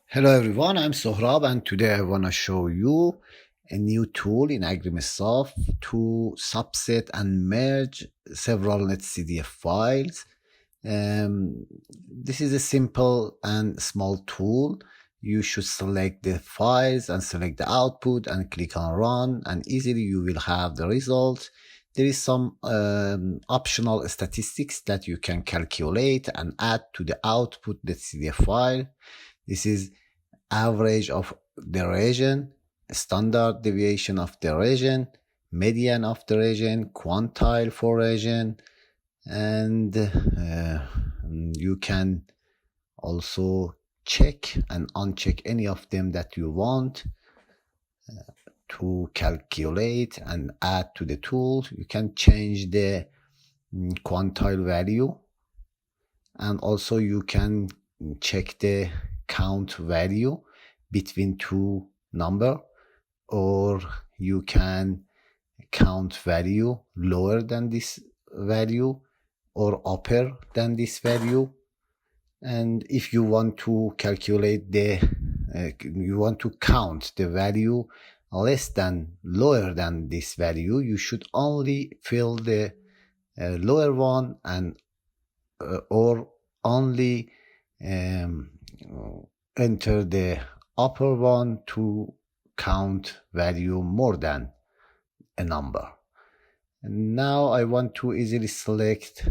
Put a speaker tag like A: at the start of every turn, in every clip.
A: Hello everyone, I'm Sohrab and today I want to show you a new tool in Agrimetsoft to subset and merge several NetCDF files. This is a simple and small tool. You should select the files and select the output and click on run, and easily you will have the result. There is some optional statistics that you can calculate and add to the output NetCDF file. This is average of the region, standard deviation of the region, median of the region, quantile for region, and you can also check and uncheck any of them that you want to calculate and add to the tool. You can change the quantile value, and also you can check the count value between two number, or you can count value lower than this value or upper than this value. And if you want to calculate you want to count the value less than lower than this value, you should only fill the lower one and or only enter the upper one to count value more than a number. And now I want to easily select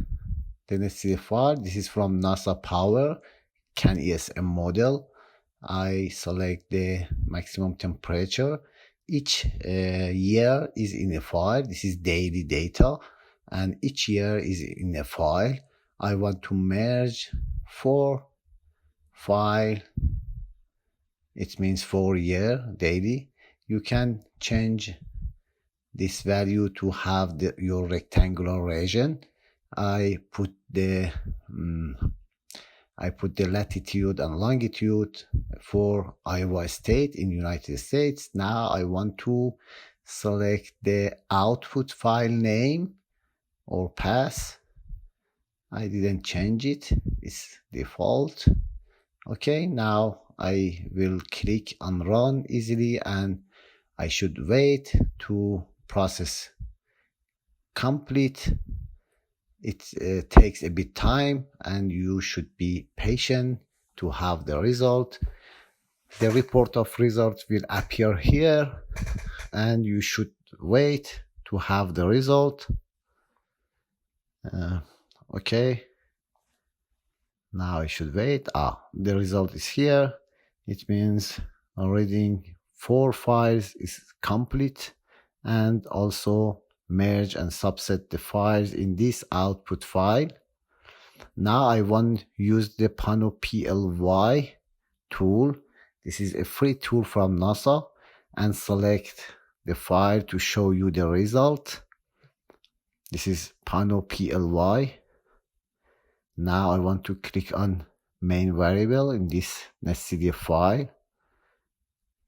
A: the NetCDF file. This is from NASA Power CAN ESM model. I select the maximum temperature. Each year is in a file. This is daily data, and each year is in a file. I want to merge 4 file. It means 4 year daily. You can change this value to have your rectangular region. I put the latitude and longitude for Iowa State in United States. Now I want to select the output file name or path. I didn't change it, it's default. Okay, now I will click on run easily, and I should wait to process complete. It takes a bit time, and you should be patient to have the result. The report of results will appear here, and you should wait to have the result. Okay, now I should wait. The result is here. It means reading 4 files is complete, and also merge and subset the files in this output file. Now I want to use the PanoPLY tool. This is a free tool from NASA, and select the file to show you the result. This is PanoPLY. Now I want to click on main variable in this NetCDF file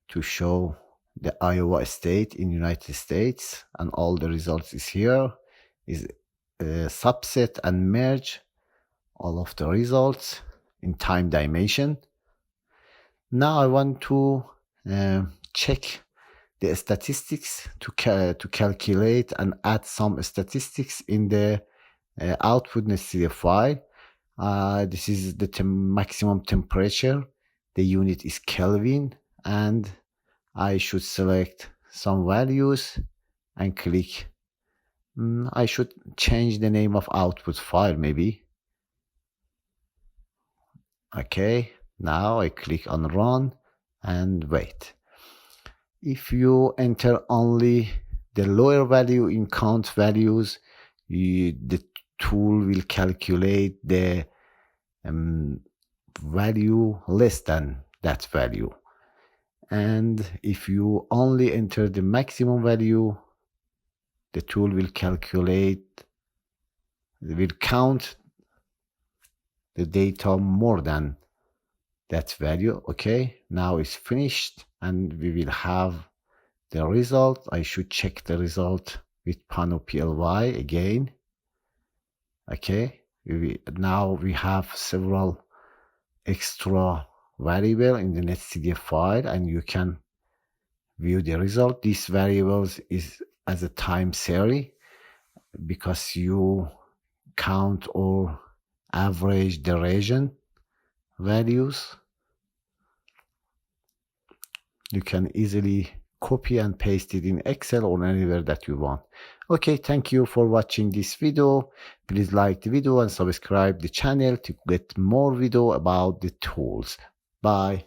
A: to show the Iowa State in United States, and all the results is here. Is subset and merge all of the results in time dimension. Now I want to check the statistics to calculate and add some statistics in the output NetCDF file. This is the maximum temperature. The unit is Kelvin, and I should select some values and click. I should change the name of output file maybe. Okay, now I click on run and wait. If you enter only the lower value in count values, the tool will calculate the value less than that value. And if you only enter the maximum value, the tool will count the data more than that value. Okay, now it's finished, and we will have the result. I should check the result with PanoPLY again. Okay, now we have several extra variable in the NetCDF file, and you can view the result. These variables is as a time series because you count or average the region values. You can easily copy and paste it in Excel or anywhere that you want. Okay, thank you for watching this video. Please like the video and subscribe the channel to get more video about the tools. Bye.